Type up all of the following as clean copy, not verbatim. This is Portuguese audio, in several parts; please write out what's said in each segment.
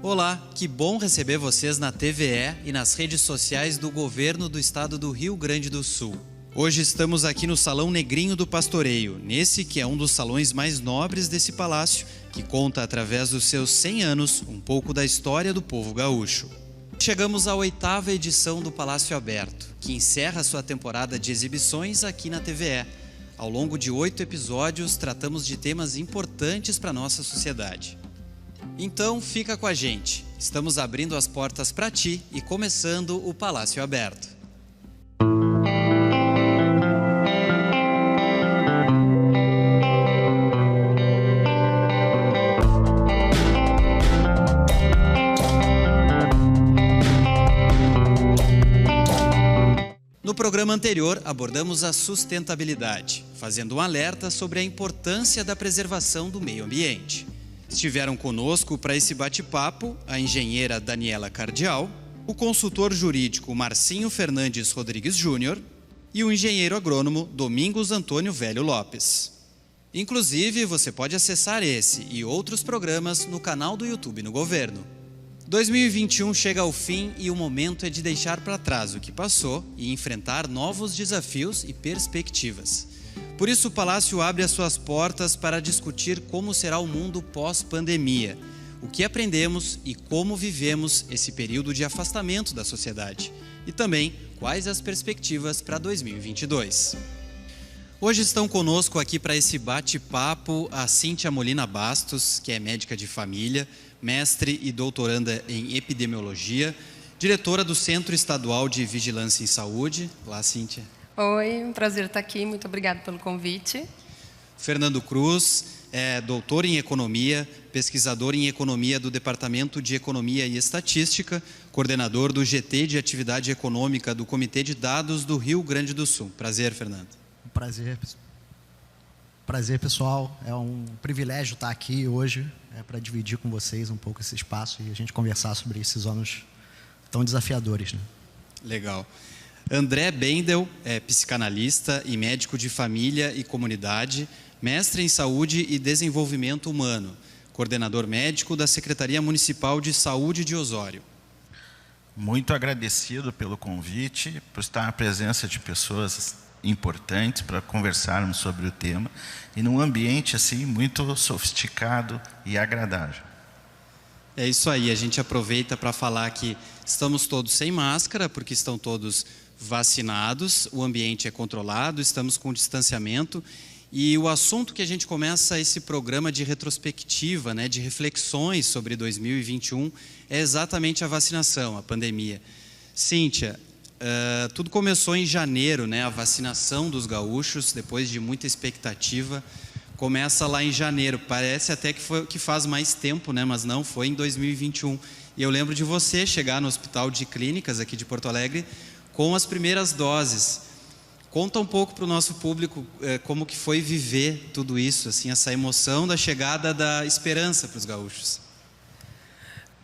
Olá, que bom receber vocês na TVE e nas redes sociais do Governo do Estado do Rio Grande do Sul. Hoje estamos aqui no Salão Negrinho do Pastoreio, nesse que é um dos salões mais nobres desse palácio, que conta através dos seus 100 anos um pouco da história do povo gaúcho. Chegamos à 8ª edição do Palácio Aberto, que encerra sua temporada de exibições aqui na TVE. Ao longo de 8 episódios, tratamos de temas importantes para a nossa sociedade. Então, fica com a gente. Estamos abrindo as portas para ti e começando o Palácio Aberto. No programa anterior, abordamos a sustentabilidade, fazendo um alerta sobre a importância da preservação do meio ambiente. Estiveram conosco para esse bate-papo a engenheira Daniela Cardial, o consultor jurídico Marcinho Fernandes Rodrigues Júnior e o engenheiro agrônomo Domingos Antônio Velho Lopes. Inclusive, você pode acessar esse e outros programas no canal do YouTube no Governo. 2021 chega ao fim e o momento é de deixar para trás o que passou e enfrentar novos desafios e perspectivas. Por isso, o Palácio abre as suas portas para discutir como será o mundo pós-pandemia, o que aprendemos e como vivemos esse período de afastamento da sociedade, e também quais as perspectivas para 2022. Hoje estão conosco aqui para esse bate-papo a Cíntia Molina Bastos, que é médica de família, mestre e doutoranda em epidemiologia, diretora do Centro Estadual de Vigilância em Saúde. Olá, Cíntia. Oi, um prazer estar aqui, muito obrigada pelo convite. Fernando Cruz é doutor em Economia, pesquisador em Economia do Departamento de Economia e Estatística, coordenador do GT de Atividade Econômica do Comitê de Dados do Rio Grande do Sul. Prazer, Fernando. Prazer, pessoal. É um privilégio estar aqui hoje para dividir com vocês um pouco esse espaço e a gente conversar sobre esses anos tão desafiadores, né? Legal. André Bendel é psicanalista e médico de família e comunidade, mestre em saúde e desenvolvimento humano, coordenador médico da Secretaria Municipal de Saúde de Osório. Muito agradecido pelo convite, por estar na presença de pessoas importantes para conversarmos sobre o tema e num ambiente assim muito sofisticado e agradável. É isso aí, a gente aproveita para falar que estamos todos sem máscara, porque estão todos vacinados, o ambiente é controlado, estamos com distanciamento e o assunto que a gente começa esse programa de retrospectiva, né, de reflexões sobre 2021 é exatamente a vacinação, a pandemia. Cíntia, tudo começou em janeiro, né, a vacinação dos gaúchos, depois de muita expectativa, começa lá em janeiro, parece até que faz mais tempo, né, mas não, foi em 2021. E eu lembro de você chegar no Hospital de Clínicas aqui de Porto Alegre com as primeiras doses. Conta um pouco para o nosso público como que foi viver tudo isso, assim, essa emoção da chegada da esperança para os gaúchos.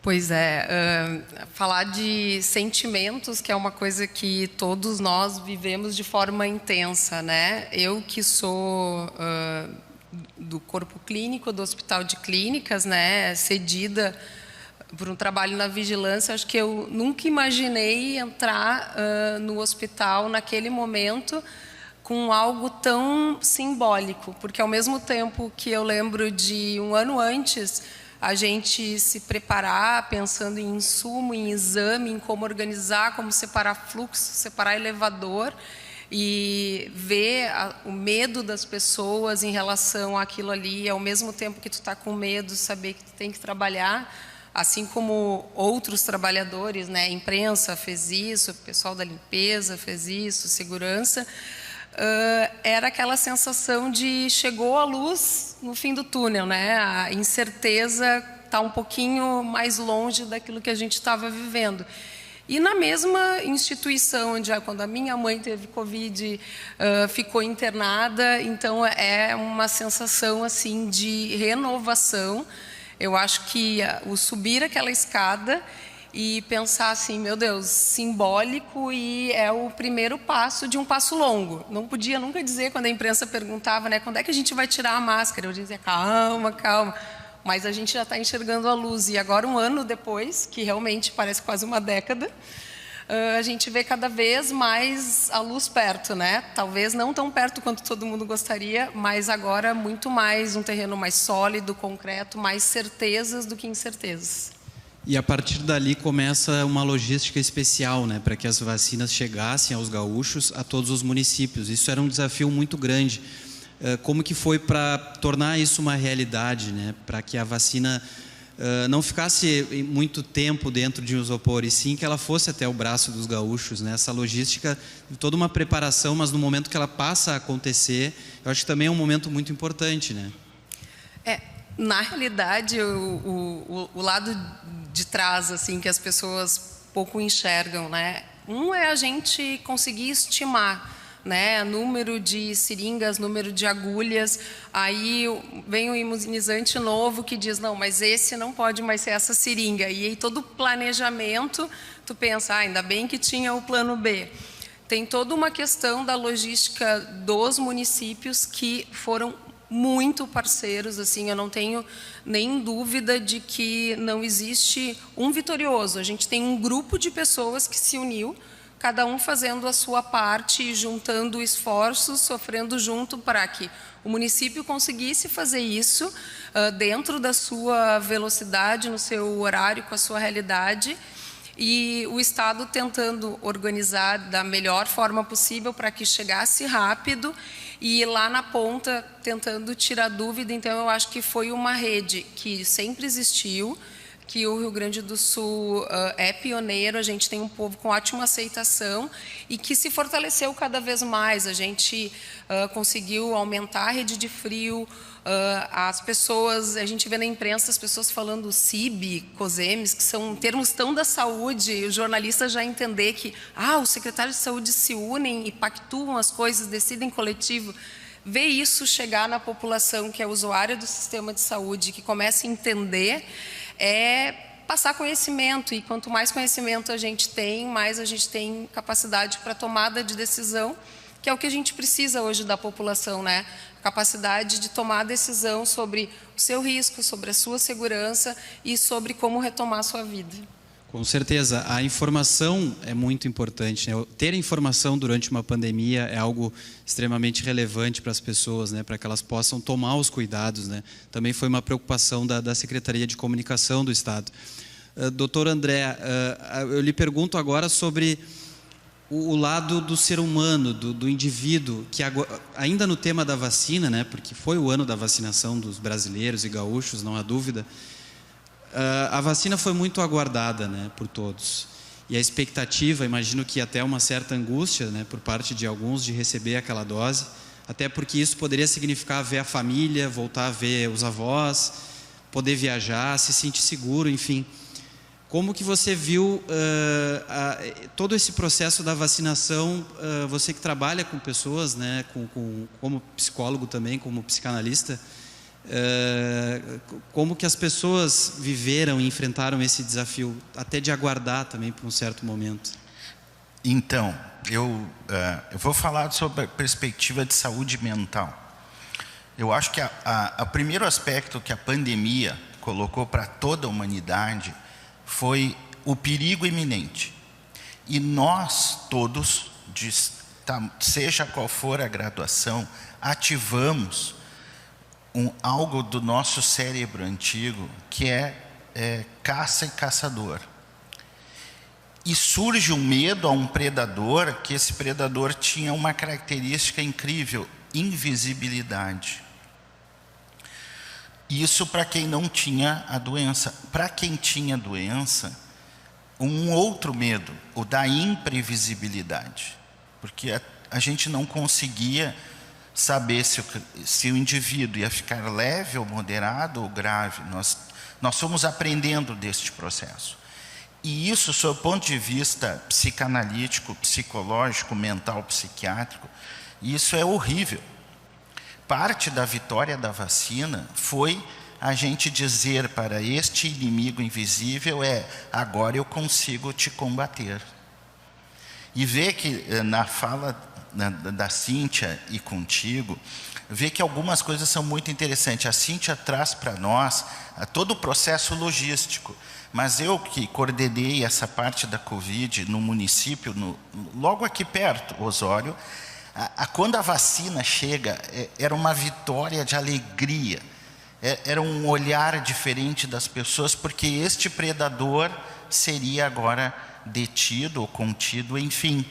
Pois é, falar de sentimentos, que é uma coisa que todos nós vivemos de forma intensa, né? Eu que sou do corpo clínico do Hospital de Clínicas, né, cedida por um trabalho na vigilância, acho que eu nunca imaginei entrar no hospital naquele momento com algo tão simbólico, porque ao mesmo tempo que eu lembro de um ano antes a gente se preparar pensando em insumo, em exame, em como organizar, como separar fluxo, separar elevador e ver o medo das pessoas em relação àquilo ali, ao mesmo tempo que tu está com medo, saber que tu tem que trabalhar, assim como outros trabalhadores, né? A imprensa fez isso, o pessoal da limpeza fez isso, segurança. Era aquela sensação de chegou a luz no fim do túnel, né? A incerteza está um pouquinho mais longe daquilo que a gente estava vivendo. E na mesma instituição, onde quando a minha mãe teve Covid, ficou internada, então é uma sensação assim de renovação. Eu acho que o subir aquela escada e pensar assim, meu Deus, simbólico, e é o primeiro passo de um passo longo. Não podia nunca dizer, quando a imprensa perguntava, né, quando é que a gente vai tirar a máscara? Eu dizia, calma, calma. Mas a gente já está enxergando a luz. E agora, um ano depois, que realmente parece quase uma década, a gente vê cada vez mais a luz perto, né? Talvez não tão perto quanto todo mundo gostaria, mas agora muito mais, um terreno mais sólido, concreto, mais certezas do que incertezas. E a partir dali começa uma logística especial, né, para que as vacinas chegassem aos gaúchos, a todos os municípios. Isso era um desafio muito grande. Como que foi para tornar isso uma realidade, né, para que a vacina não ficasse muito tempo dentro de um isopor, e sim que ela fosse até o braço dos gaúchos, né? Essa logística, toda uma preparação, mas no momento que ela passa a acontecer, eu acho que também é um momento muito importante, né? Na realidade, o lado de trás, assim, que as pessoas pouco enxergam, né? É a gente conseguir estimar, né, número de seringas, número de agulhas. Aí vem o imunizante novo que diz, não, mas esse não pode mais ser essa seringa. E aí todo o planejamento, tu pensa, ainda bem que tinha o plano B. Tem toda uma questão da logística dos municípios que foram muito parceiros, assim, eu não tenho nem dúvida de que não existe um vitorioso. A gente tem um grupo de pessoas que se uniu, cada um fazendo a sua parte, juntando esforços, sofrendo junto para que o município conseguisse fazer isso dentro da sua velocidade, no seu horário, com a sua realidade, e o Estado tentando organizar da melhor forma possível para que chegasse rápido, e lá na ponta tentando tirar dúvida. Então eu acho que foi uma rede que sempre existiu, que o Rio Grande do Sul é pioneiro, a gente tem um povo com ótima aceitação e que se fortaleceu cada vez mais. A gente conseguiu aumentar a rede de frio, as pessoas, a gente vê na imprensa as pessoas falando CIB, COSEMES, que são termos tão da saúde, e os jornalistas já entender que os secretários de saúde se unem e pactuam as coisas, decidem coletivo. Ver isso chegar na população que é usuária do sistema de saúde, que começa a entender, é passar conhecimento, e quanto mais conhecimento a gente tem, mais a gente tem capacidade para tomada de decisão, que é o que a gente precisa hoje da população, né? Capacidade de tomar decisão sobre o seu risco, sobre a sua segurança e sobre como retomar a sua vida. Com certeza, a informação é muito importante, né? Ter informação durante uma pandemia é algo extremamente relevante para as pessoas, né? Para que elas possam tomar os cuidados, né? Também foi uma preocupação da Secretaria de Comunicação do Estado. Doutor André, eu lhe pergunto agora sobre o lado do ser humano, do indivíduo, que ainda no tema da vacina, né? Porque foi o ano da vacinação dos brasileiros e gaúchos, não há dúvida. A vacina foi muito aguardada, né, por todos. E a expectativa, imagino que até uma certa angústia, né, por parte de alguns de receber aquela dose, até porque isso poderia significar ver a família, voltar a ver os avós, poder viajar, se sentir seguro, enfim. Como que você viu todo esse processo da vacinação, você que trabalha com pessoas, né, como psicólogo também, como psicanalista, como que as pessoas viveram e enfrentaram esse desafio, até de aguardar também por um certo momento? Então, eu vou falar sobre a perspectiva de saúde mental. Eu acho que o primeiro aspecto que a pandemia colocou para toda a humanidade foi o perigo iminente. E nós todos, seja qual for a graduação, ativamos algo do nosso cérebro antigo, que é caça e caçador. E surge um medo a um predador, que esse predador tinha uma característica incrível: invisibilidade. Isso para quem não tinha a doença. Para quem tinha a doença, um outro medo, o da imprevisibilidade. Porque a gente não conseguia saber se o indivíduo ia ficar leve ou moderado ou grave. Nós fomos aprendendo deste processo. E isso, sob o ponto de vista psicanalítico, psicológico, mental, psiquiátrico, isso é horrível. Parte da vitória da vacina foi a gente dizer para este inimigo invisível agora eu consigo te combater. E ver que na fala da Cíntia e contigo, ver que algumas coisas são muito interessantes. A Cíntia traz para nós todo o processo logístico, mas eu que coordenei essa parte da Covid no município, logo aqui perto, Osório, quando a vacina chega, era uma vitória de alegria, era um olhar diferente das pessoas, porque este predador seria agora detido ou contido, enfim.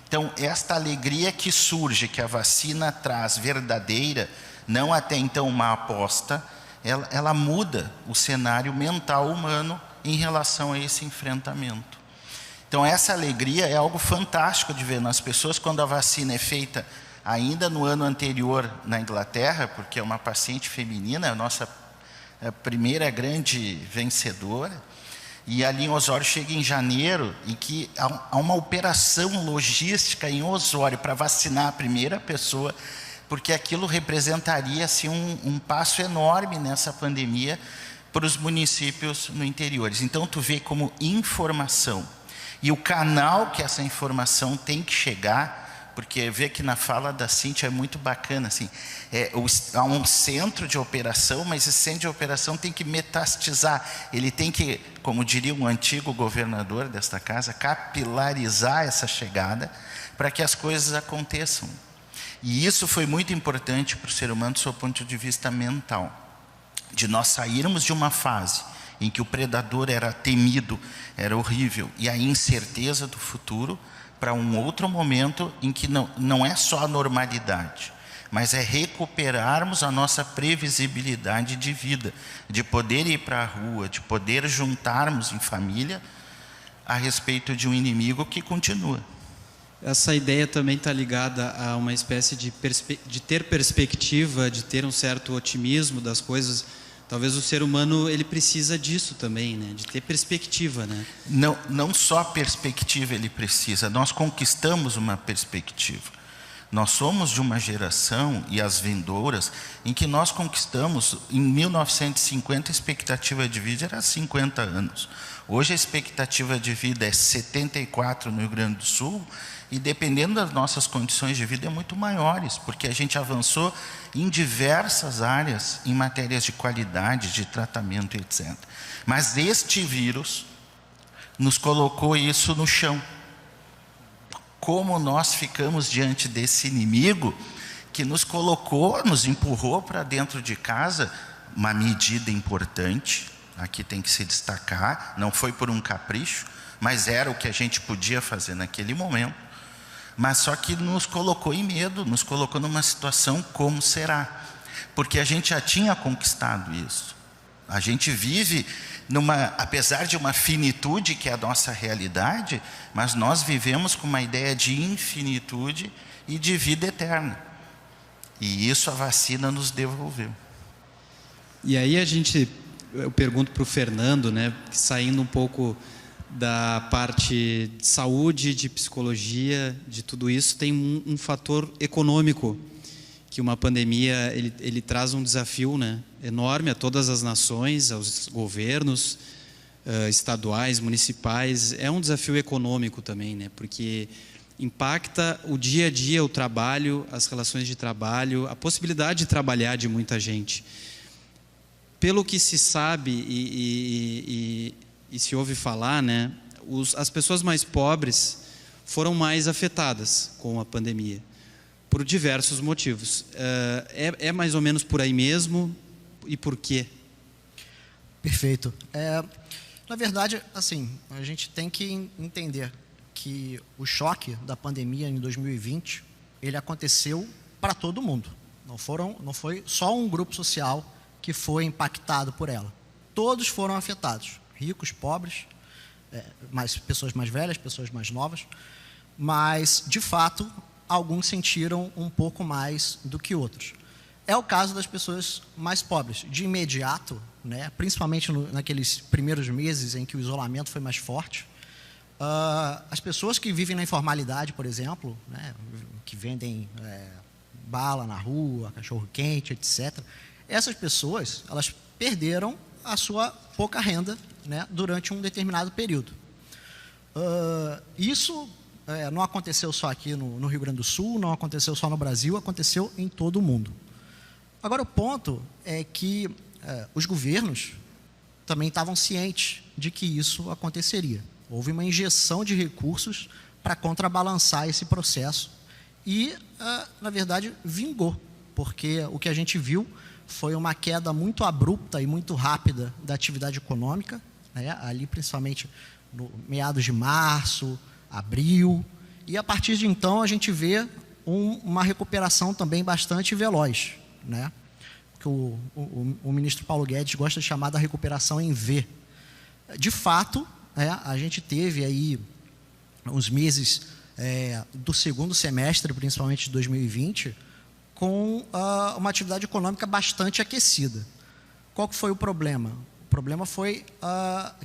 Então, esta alegria que surge, que a vacina traz verdadeira, não até então uma aposta, ela muda o cenário mental humano em relação a esse enfrentamento. Então, essa alegria é algo fantástico de ver nas pessoas quando a vacina é feita ainda no ano anterior na Inglaterra, porque é uma paciente feminina, a nossa primeira grande vencedora. E ali em Osório chega em janeiro, em que há uma operação logística em Osório para vacinar a primeira pessoa, porque aquilo representaria assim, um passo enorme nessa pandemia para os municípios no interior. Então tu vê como informação e o canal que essa informação tem que chegar, porque vê que na fala da Cíntia é muito bacana, assim, há um centro de operação, mas esse centro de operação tem que metastizar, ele tem que, como diria um antigo governador desta casa, capilarizar essa chegada para que as coisas aconteçam. E isso foi muito importante para o ser humano do seu ponto de vista mental, de nós sairmos de uma fase em que o predador era temido, era horrível, e a incerteza do futuro, para um outro momento em que não é só a normalidade, mas é recuperarmos a nossa previsibilidade de vida, de poder ir para a rua, de poder juntarmos em família a respeito de um inimigo que continua. Essa ideia também está ligada a uma espécie de ter perspectiva, de ter um certo otimismo das coisas. Talvez o ser humano ele precisa disso também, né? De ter perspectiva, né? Não só perspectiva ele precisa, nós conquistamos uma perspectiva. Nós somos de uma geração, e as vindouras, em que nós conquistamos, em 1950 a expectativa de vida era 50 anos. Hoje a expectativa de vida é 74 no Rio Grande do Sul, e dependendo das nossas condições de vida é muito maiores, porque a gente avançou em diversas áreas, em matérias de qualidade, de tratamento, etc. Mas este vírus nos colocou isso no chão. Como nós ficamos diante desse inimigo que nos colocou, nos empurrou para dentro de casa, uma medida importante, aqui tem que se destacar, não foi por um capricho, mas era o que a gente podia fazer naquele momento. Mas só que nos colocou em medo, nos colocou numa situação como será, porque a gente já tinha conquistado isso. A gente vive apesar de uma finitude que é a nossa realidade, mas nós vivemos com uma ideia de infinitude e de vida eterna. E isso a vacina nos devolveu. E aí eu pergunto para o Fernando, né, saindo um pouco da parte de saúde, de psicologia, de tudo isso, tem um fator econômico, que uma pandemia ele traz um desafio, né, enorme a todas as nações, aos governos estaduais, municipais. É um desafio econômico também, né, porque impacta o dia a dia, o trabalho, as relações de trabalho, a possibilidade de trabalhar de muita gente. Pelo que se sabe e se ouve falar, né, as pessoas mais pobres foram mais afetadas com a pandemia, por diversos motivos. É mais ou menos por aí mesmo? E por quê? Perfeito. Na verdade, assim, a gente tem que entender que o choque da pandemia em 2020, ele aconteceu para todo mundo. Não foi só um grupo social que foi impactado por ela. Todos foram afetados. Ricos, pobres, pessoas mais velhas, pessoas mais novas. Mas, de fato, alguns sentiram um pouco mais do que outros. É o caso das pessoas mais pobres. De imediato, né, principalmente naqueles primeiros meses em que o isolamento foi mais forte, as pessoas que vivem na informalidade, por exemplo, né, que vendem bala na rua, cachorro-quente, etc., essas pessoas, elas perderam a sua pouca renda, né, durante um determinado período. Isso não aconteceu só aqui no Rio Grande do Sul, não aconteceu só no Brasil, aconteceu em todo o mundo. Agora, o ponto é que os governos também estavam cientes de que isso aconteceria. Houve uma injeção de recursos para contrabalançar esse processo e, na verdade, vingou, porque o que a gente viu foi uma queda muito abrupta e muito rápida da atividade econômica, né, ali principalmente no meados de março, abril, e a partir de então a gente vê uma recuperação também bastante veloz, né, que o ministro Paulo Guedes gosta de chamar da recuperação em V. De fato, a gente teve aí uns meses do segundo semestre, principalmente de 2020, com uma atividade econômica bastante aquecida. Qual que foi o problema? O problema foi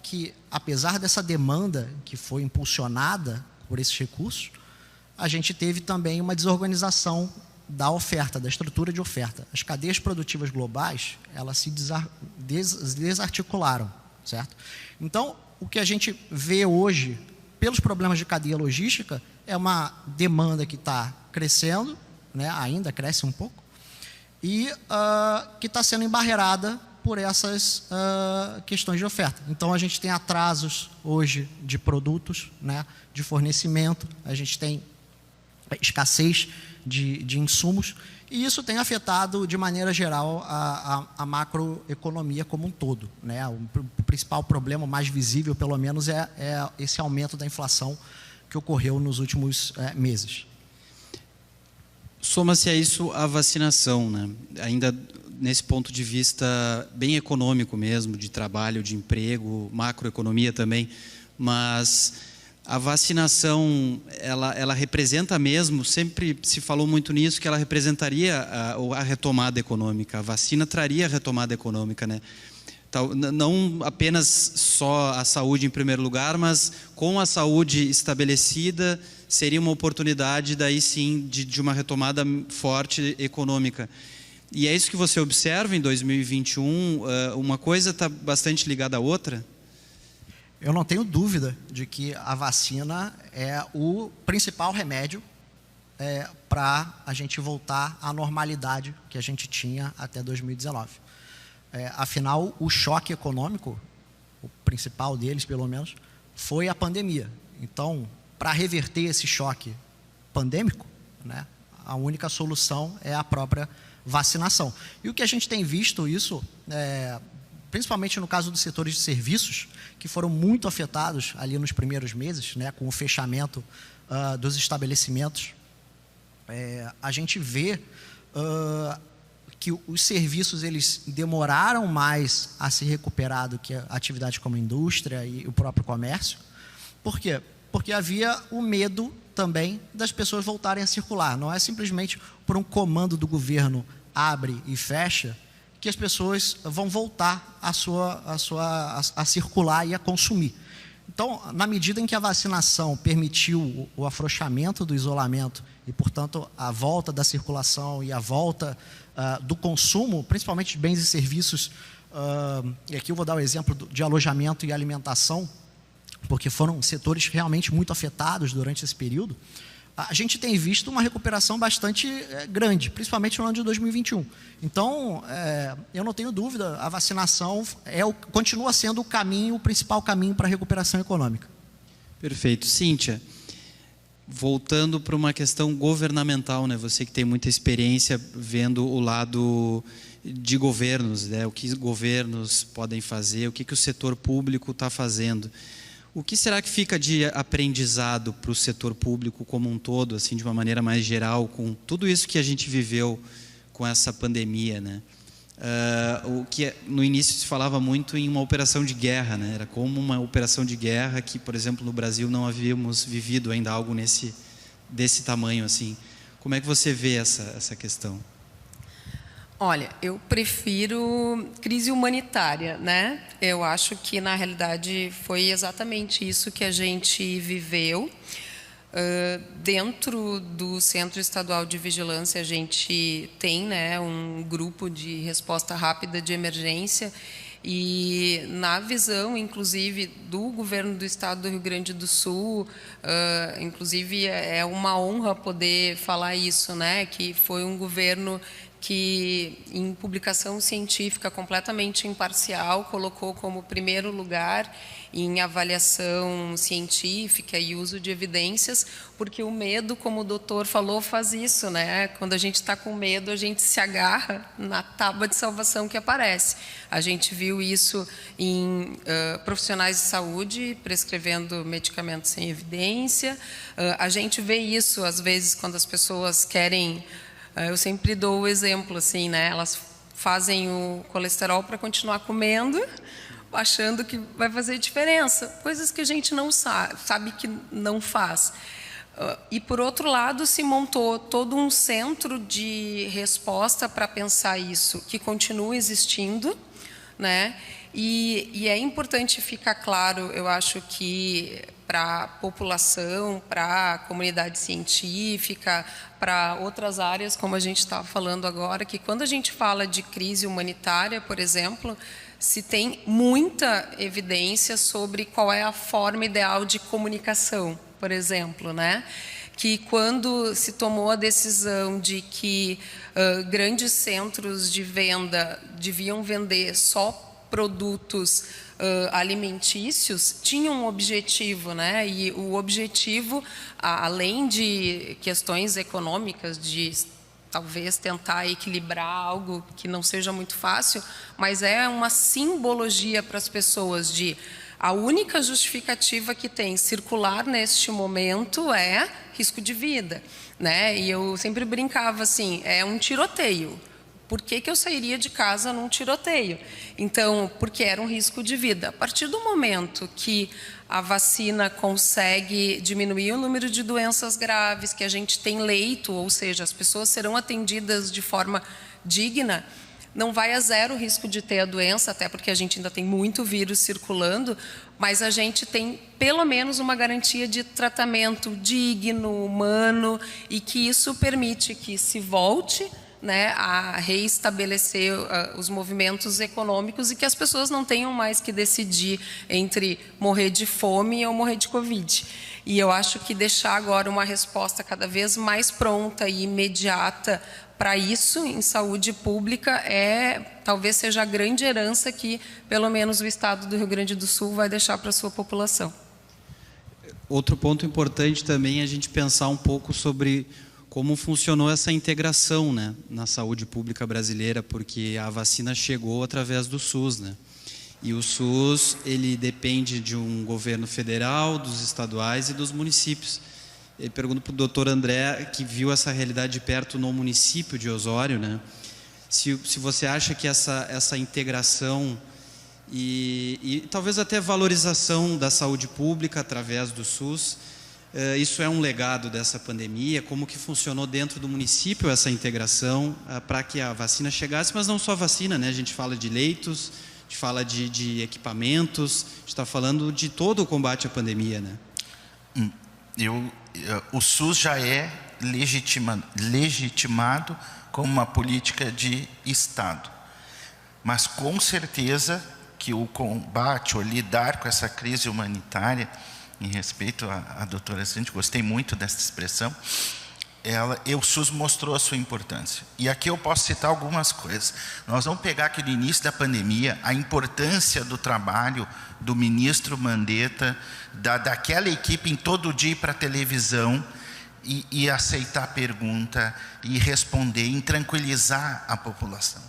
que, apesar dessa demanda que foi impulsionada por esses recursos, a gente teve também uma desorganização da oferta, da estrutura de oferta. As cadeias produtivas globais, elas se desarticularam, certo? Então, o que a gente vê hoje, pelos problemas de cadeia logística, é uma demanda que está crescendo, né, ainda cresce um pouco, e que está sendo embarreirada por essas questões de oferta. Então, a gente tem atrasos hoje de produtos, né, de fornecimento, a gente tem escassez de insumos, e isso tem afetado, de maneira geral, a macroeconomia como um todo, né? O principal problema, mais visível, pelo menos, é esse aumento da inflação que ocorreu nos últimos meses. Soma-se a isso a vacinação, né? Ainda nesse ponto de vista bem econômico mesmo, de trabalho, de emprego, macroeconomia também, mas a vacinação, ela representa mesmo, sempre se falou muito nisso, que ela representaria a retomada econômica, a vacina traria a retomada econômica, né? Não apenas só a saúde em primeiro lugar, mas com a saúde estabelecida, seria uma oportunidade daí sim de uma retomada forte econômica. E é isso que você observa em 2021, uma coisa está bastante ligada à outra? Eu não tenho dúvida de que a vacina é o principal remédio para a gente voltar à normalidade que a gente tinha até 2019. Afinal, o choque econômico, o principal deles, pelo menos, foi a pandemia. Então, para reverter esse choque pandêmico, né, a única solução é a própria vacinação. E o que a gente tem visto isso, principalmente no caso dos setores de serviços, que foram muito afetados ali nos primeiros meses, né, com o fechamento dos estabelecimentos, a gente vê que os serviços eles demoraram mais a se recuperar do que a atividade como a indústria e o próprio comércio. Por quê? Porque havia o medo também das pessoas voltarem a circular. Não é simplesmente por um comando do governo abre e fecha que as pessoas vão voltar a circular e a consumir. Então, na medida em que a vacinação permitiu o afrouxamento do isolamento e, portanto, a volta da circulação e a volta do consumo, principalmente de bens e serviços, e aqui eu vou dar o exemplo de alojamento e alimentação, porque foram setores realmente muito afetados durante esse período, a gente tem visto uma recuperação bastante grande, principalmente no ano de 2021. Então, eu não tenho dúvida, a vacinação continua sendo o principal caminho para a recuperação econômica. Perfeito. Cíntia, voltando para uma questão governamental, né? Você que tem muita experiência vendo o lado de governos, né? O que governos podem fazer, o que o setor público está fazendo. O que será que fica de aprendizado para o setor público como um todo, assim, de uma maneira mais geral, com tudo isso que a gente viveu com essa pandemia, né? O que no início se falava muito em uma operação de guerra, né? Era como uma operação de guerra que, por exemplo, no Brasil não havíamos vivido ainda algo desse tamanho, assim. Como é que você vê essa questão? Olha, eu prefiro crise humanitária, né? Eu acho que, na realidade, foi exatamente isso que a gente viveu. Dentro do Centro Estadual de Vigilância, a gente tem, né, um grupo de resposta rápida de emergência, e na visão, inclusive, do governo do Estado do Rio Grande do Sul, inclusive é uma honra poder falar isso, né, que foi um governo que, em publicação científica completamente imparcial, colocou como primeiro lugar em avaliação científica e uso de evidências, porque o medo, como o doutor falou, faz isso, né? Quando a gente está com medo, a gente se agarra na tábua de salvação que aparece. A gente viu isso em profissionais de saúde prescrevendo medicamentos sem evidência. A gente vê isso, às vezes, quando as pessoas querem... Eu sempre dou o exemplo, assim, né? Elas fazem o colesterol para continuar comendo, achando que vai fazer diferença. Coisas que a gente não sabe que não faz. E, por outro lado, se montou todo um centro de resposta para pensar isso, que continua existindo, né? E é importante ficar claro, eu acho que para a população, para a comunidade científica, para outras áreas, como a gente estava falando agora, que quando a gente fala de crise humanitária, por exemplo, se tem muita evidência sobre qual é a forma ideal de comunicação, por exemplo, né? Que quando se tomou a decisão de que grandes centros de venda deviam vender só produtos alimentícios, tinha um objetivo, né? E o objetivo, além de questões econômicas, de talvez tentar equilibrar algo que não seja muito fácil, mas é uma simbologia para as pessoas de a única justificativa que tem circular neste momento é risco de vida, né? E eu sempre brincava assim, é um tiroteio. Por que eu sairia de casa num tiroteio? Então, porque era um risco de vida. A partir do momento que a vacina consegue diminuir o número de doenças graves, que a gente tem leito, ou seja, as pessoas serão atendidas de forma digna, não vai a zero o risco de ter a doença, até porque a gente ainda tem muito vírus circulando, mas a gente tem pelo menos uma garantia de tratamento digno, humano, e que isso permite que se volte, né, a reestabelecer os movimentos econômicos e que as pessoas não tenham mais que decidir entre morrer de fome ou morrer de Covid. E eu acho que deixar agora uma resposta cada vez mais pronta e imediata para isso em saúde pública talvez seja a grande herança que, pelo menos, o Estado do Rio Grande do Sul vai deixar para a sua população. Outro ponto importante também é a gente pensar um pouco sobre como funcionou essa integração, né, na saúde pública brasileira, porque a vacina chegou através do SUS, né? E o SUS, ele depende de um governo federal, dos estaduais e dos municípios. Eu pergunto para o doutor André, que viu essa realidade de perto no município de Osório, né? Se você acha que essa integração e talvez até valorização da saúde pública através do SUS, isso é um legado dessa pandemia, como que funcionou dentro do município essa integração para que a vacina chegasse, mas não só a vacina, né? A gente fala de leitos, a gente fala de equipamentos, a gente está falando de todo o combate à pandemia, né? O SUS já é legitimado como uma política de Estado, mas com certeza que o combate, ou lidar com essa crise humanitária, em respeito à doutora Cindy, gostei muito dessa expressão, o SUS mostrou a sua importância. E aqui eu posso citar algumas coisas. Nós vamos pegar aqui no início da pandemia, a importância do trabalho do ministro Mandetta, daquela equipe em todo dia ir para a televisão e aceitar a pergunta, e responder, e tranquilizar a população.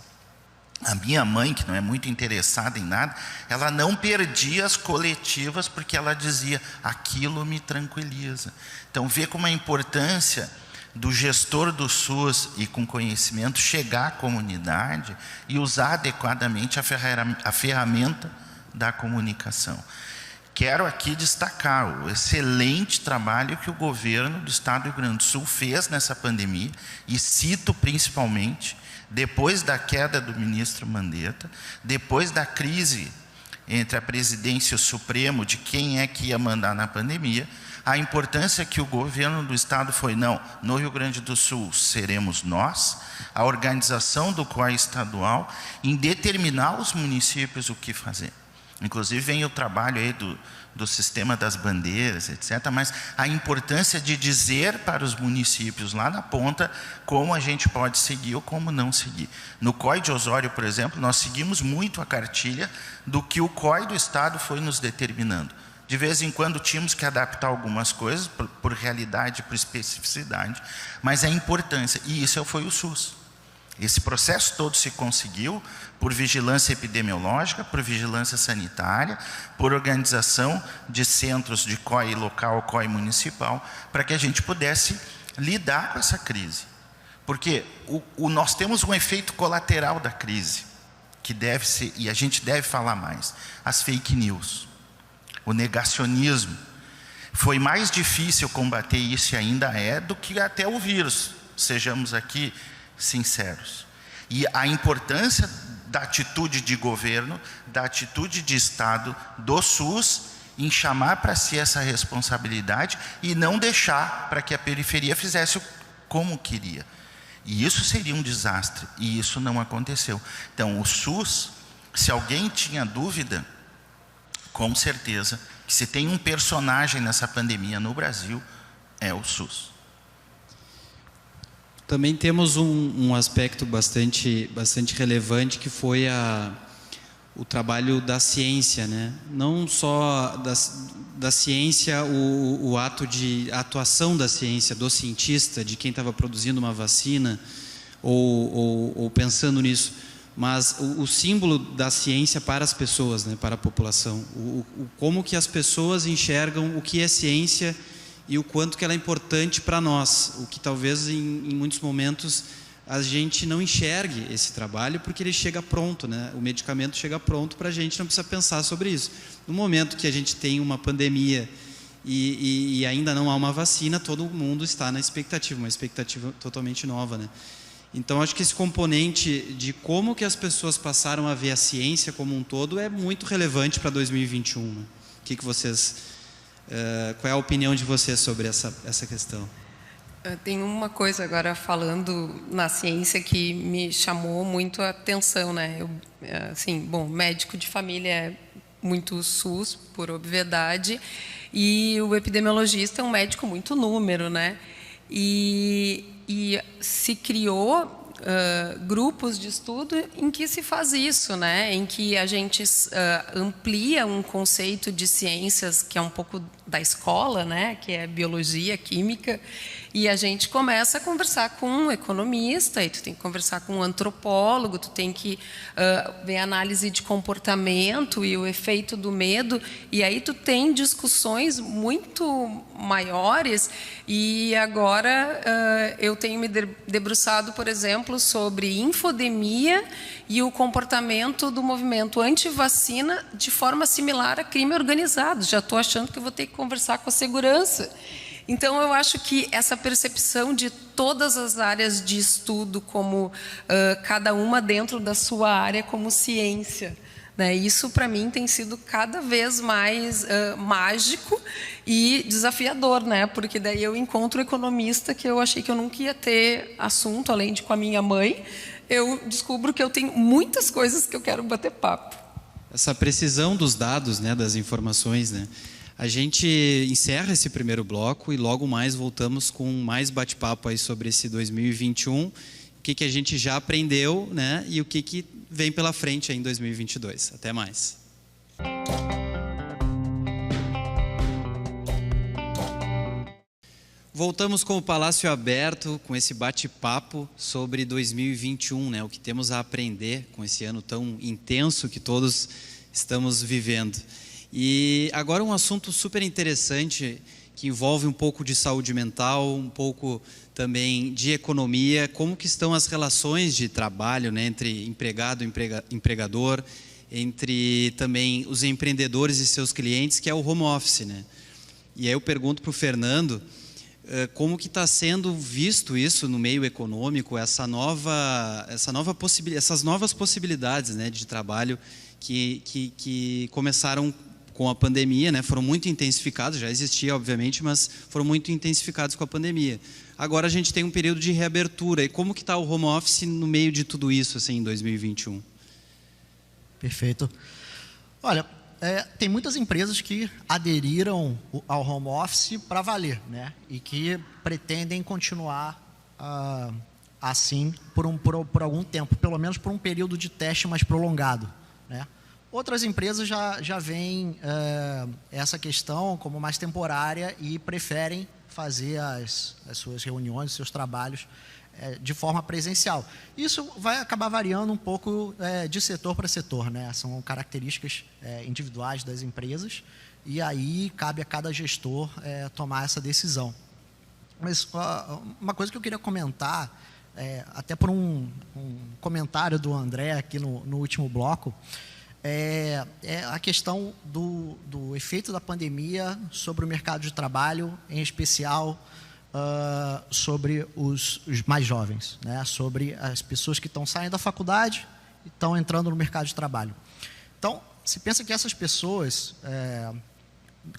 A minha mãe, que não é muito interessada em nada, ela não perdia as coletivas porque ela dizia, aquilo me tranquiliza. Então, vê como a importância do gestor do SUS e com conhecimento chegar à comunidade e usar adequadamente a ferramenta da comunicação. Quero aqui destacar o excelente trabalho que o governo do Estado do Rio Grande do Sul fez nessa pandemia, e cito principalmente depois da queda do ministro Mandetta, depois da crise entre a presidência e o Supremo de quem é que ia mandar na pandemia, a importância que o governo do estado foi, não, no Rio Grande do Sul seremos nós, a organização do COI estadual, em determinar os municípios o que fazer. Inclusive vem o trabalho aí do sistema das bandeiras, etc., mas a importância de dizer para os municípios lá na ponta como a gente pode seguir ou como não seguir. No COI de Osório, por exemplo, nós seguimos muito a cartilha do que o COI do estado foi nos determinando. De vez em quando tínhamos que adaptar algumas coisas por realidade, por especificidade, mas a importância, e isso foi o SUS. Esse processo todo se conseguiu por vigilância epidemiológica, por vigilância sanitária, por organização de centros de COI local, COI municipal, para que a gente pudesse lidar com essa crise. Porque nós temos um efeito colateral da crise, que deve ser, e a gente deve falar mais, as fake news. O negacionismo. Foi mais difícil combater isso, e ainda é, do que até o vírus, sejamos aqui sinceros. E a importância da atitude de governo, da atitude de Estado, do SUS, em chamar para si essa responsabilidade e não deixar para que a periferia fizesse como queria. E isso seria um desastre, e isso não aconteceu. Então, o SUS, se alguém tinha dúvida, com certeza, que se tem um personagem nessa pandemia no Brasil, é o SUS. Também temos um aspecto bastante relevante, que foi o trabalho da ciência, né? Não só da ciência, o ato de atuação da ciência, do cientista, de quem estava produzindo uma vacina, ou pensando nisso, mas o símbolo da ciência para as pessoas, né, para a população. Como que as pessoas enxergam o que é ciência e o quanto que ela é importante para nós. O que talvez em muitos momentos a gente não enxergue esse trabalho, porque ele chega pronto, né? O medicamento chega pronto para a gente, não precisa pensar sobre isso. No momento que a gente tem uma pandemia e ainda não há uma vacina, todo mundo está na expectativa, uma expectativa totalmente nova, né? Então, acho que esse componente de como que as pessoas passaram a ver a ciência como um todo é muito relevante para 2021. Né? O que vocês, qual é a opinião de vocês sobre essa questão? Tem uma coisa agora falando na ciência que me chamou muito a atenção, né? Eu, assim, bom, médico de família é muito SUS, por obviedade, e o epidemiologista é um médico muito número, né? E se criou grupos de estudo em que se faz isso, né? Em que a gente amplia um conceito de ciências que é um pouco da escola, né? Que é biologia, química, e a gente começa a conversar com um economista, e tu tem que conversar com um antropólogo, tu tem que ver a análise de comportamento e o efeito do medo, e aí tu tem discussões muito maiores. E agora eu tenho me debruçado, por exemplo, sobre infodemia e o comportamento do movimento anti-vacina de forma similar a crime organizado. Já estou achando que eu vou ter que conversar com a segurança. Então, eu acho que essa percepção de todas as áreas de estudo, como cada uma dentro da sua área, como ciência, né? Isso, para mim, tem sido cada vez mais mágico e desafiador, né? Porque daí eu encontro um economista que eu achei que eu nunca ia ter assunto, além de com a minha mãe. Eu descubro que eu tenho muitas coisas que eu quero bater papo. Essa precisão dos dados, né, das informações, né? A gente encerra esse primeiro bloco e logo mais voltamos com mais bate-papo aí sobre esse 2021, o que a gente já aprendeu, né, e o que vem pela frente aí em 2022. Até mais. Voltamos com o Palácio Aberto, com esse bate-papo sobre 2021, né, o que temos a aprender com esse ano tão intenso que todos estamos vivendo. E agora um assunto super interessante que envolve um pouco de saúde mental, um pouco também de economia, como que estão as relações de trabalho, né, entre empregado e empregador, entre também os empreendedores e seus clientes, que é o home office, né? E aí eu pergunto para o Fernando, como que está sendo visto isso no meio econômico, essas novas possibilidades, né, de trabalho que começaram com a pandemia, né, foram muito intensificados, já existia obviamente, mas foram muito intensificados com a pandemia. Agora a gente tem um período de reabertura. E como que está o home office no meio de tudo isso, assim, em 2021? Perfeito. Olha, tem muitas empresas que aderiram ao home office para valer, né? E que pretendem continuar assim por algum tempo, pelo menos por um período de teste mais prolongado, né? Outras empresas já veem essa questão como mais temporária e preferem fazer as suas reuniões, os seus trabalhos de forma presencial. Isso vai acabar variando um pouco de setor para setor, né? São características individuais das empresas e aí cabe a cada gestor tomar essa decisão. Mas uma coisa que eu queria comentar, até por um comentário do André aqui no último bloco, é a questão do efeito da pandemia sobre o mercado de trabalho, em especial sobre os mais jovens, né? Sobre as pessoas que estão saindo da faculdade e estão entrando no mercado de trabalho. Então, se pensa que essas pessoas,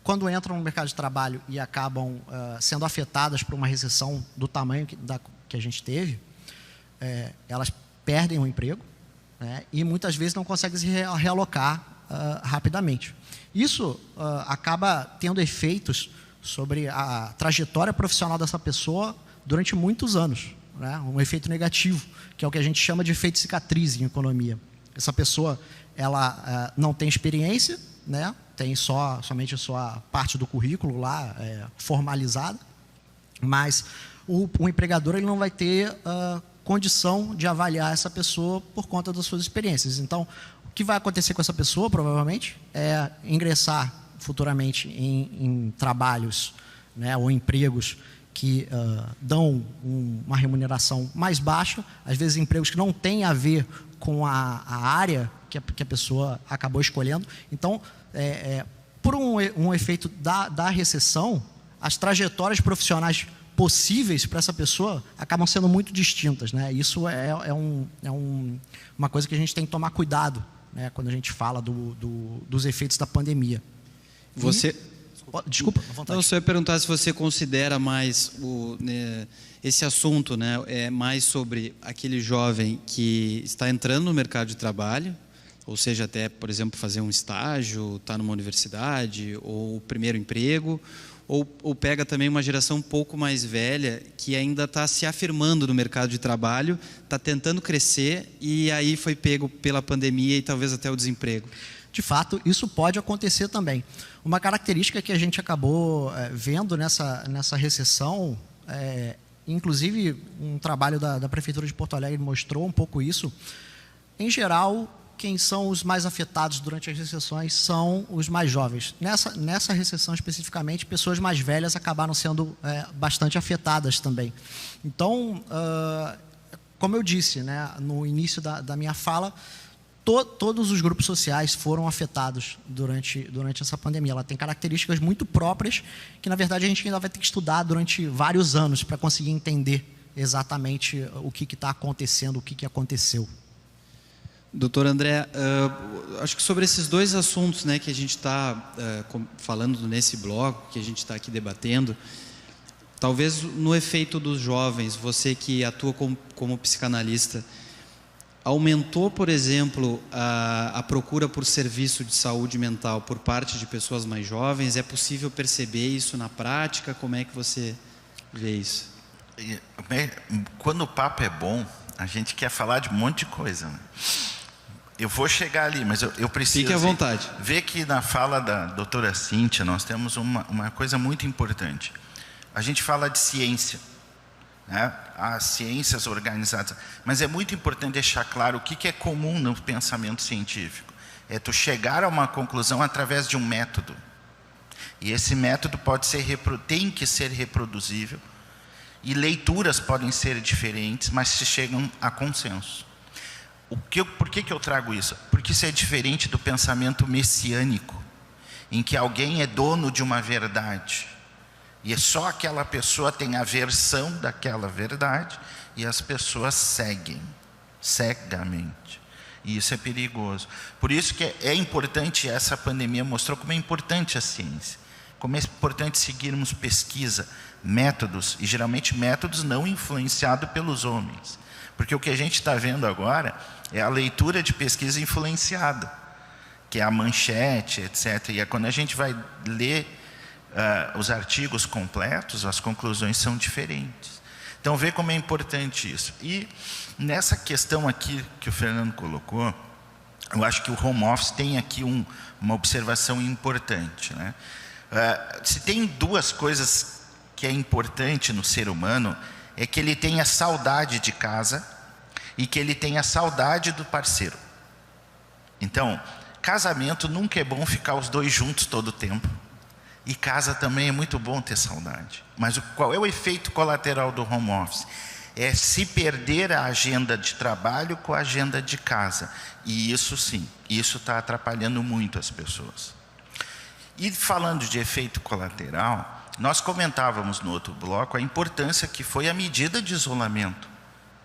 quando entram no mercado de trabalho e acabam sendo afetadas por uma recessão do tamanho que a gente teve, elas perdem o emprego, né? E muitas vezes não conseguem se realocar rapidamente. Isso acaba tendo efeitos sobre a trajetória profissional dessa pessoa durante muitos anos, né? Um efeito negativo, que é o que a gente chama de efeito cicatriz em economia. Essa pessoa ela não tem experiência, né? Tem somente a sua parte do currículo lá formalizada, mas o empregador ele não vai ter condição de avaliar essa pessoa por conta das suas experiências. Então, o que vai acontecer com essa pessoa, provavelmente, é ingressar futuramente em trabalhos, né, ou empregos que dão uma remuneração mais baixa, às vezes empregos que não têm a ver com a área que a pessoa acabou escolhendo. Então, por um efeito da recessão, as trajetórias profissionais possíveis para essa pessoa acabam sendo muito distintas, né? Isso uma coisa que a gente tem que tomar cuidado, né, quando a gente fala dos efeitos da pandemia. Desculpa, à vontade. Não, só ia perguntar se você considera mais esse assunto, né, mais sobre aquele jovem que está entrando no mercado de trabalho, ou seja, até, por exemplo, fazer um estágio, estar numa universidade, ou o primeiro emprego, ou pega também uma geração um pouco mais velha que ainda está se afirmando no mercado de trabalho, está tentando crescer e aí foi pego pela pandemia e talvez até o desemprego. De fato, isso pode acontecer também. Uma característica que a gente acabou vendo nessa recessão, inclusive um trabalho da Prefeitura de Porto Alegre mostrou um pouco isso. Em geral, quem são os mais afetados durante as recessões são os mais jovens. Nessa recessão especificamente, pessoas mais velhas acabaram sendo bastante afetadas também. Então, como eu disse, né, no início da minha fala, todos os grupos sociais foram afetados durante essa pandemia. Ela tem características muito próprias que, na verdade, a gente ainda vai ter que estudar durante vários anos para conseguir entender exatamente o que está acontecendo, o que aconteceu. Doutor André, acho que sobre esses dois assuntos, né, que a gente está falando nesse bloco, que a gente está aqui debatendo, talvez no efeito dos jovens, você que atua como psicanalista, aumentou, por exemplo, a procura por serviço de saúde mental por parte de pessoas mais jovens? É possível perceber isso na prática? Como é que você vê isso? Quando o papo é bom, a gente quer falar de um monte de coisa, né? Eu vou chegar ali, mas eu preciso... Fique à vontade. Ver que na fala da doutora Cíntia, nós temos uma coisa muito importante. A gente fala de ciência, né? As ciências organizadas. Mas é muito importante deixar claro o que é comum no pensamento científico. É tu chegar a uma conclusão através de um método. E esse método tem que ser reproduzível. E leituras podem ser diferentes, mas se chegam a consenso. Por que eu trago isso? Porque isso é diferente do pensamento messiânico, em que alguém é dono de uma verdade. E só aquela pessoa tem a versão daquela verdade e as pessoas seguem cegamente. E isso é perigoso. Por isso que é importante, essa pandemia mostrou como é importante a ciência, como é importante seguirmos pesquisa, métodos, e geralmente métodos não influenciados pelos homens. Porque o que a gente está vendo agora é a leitura de pesquisa influenciada, que é a manchete, etc. E quando a gente vai ler os artigos completos, as conclusões são diferentes. Então, vê como é importante isso. E nessa questão aqui que o Fernando colocou, eu acho que o home office tem aqui uma observação importante, né? Se tem duas coisas que é importante no ser humano, é que ele tenha saudade de casa e que ele tenha saudade do parceiro. Então, casamento nunca é bom ficar os dois juntos todo o tempo. E casa também é muito bom ter saudade. Mas qual é o efeito colateral do home office? É se perder a agenda de trabalho com a agenda de casa. E isso sim, isso está atrapalhando muito as pessoas. E falando de efeito colateral, nós comentávamos no outro bloco a importância que foi a medida de isolamento.